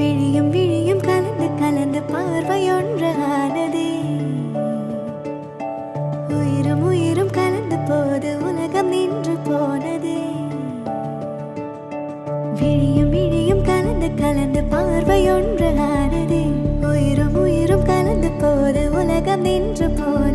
விழியும் விழியும் கலந்து கலந்து பார்வையொன்று ஆனதே. உயிரும் உயிரும் கலந்து போது உலகம் நின்று போனதே. விழியும் விழியும் கலந்து கலந்து பார்வையொன்று ஆனதே. உயிரும் உயிரும் கலந்து போது உலகம் நின்று போனதே.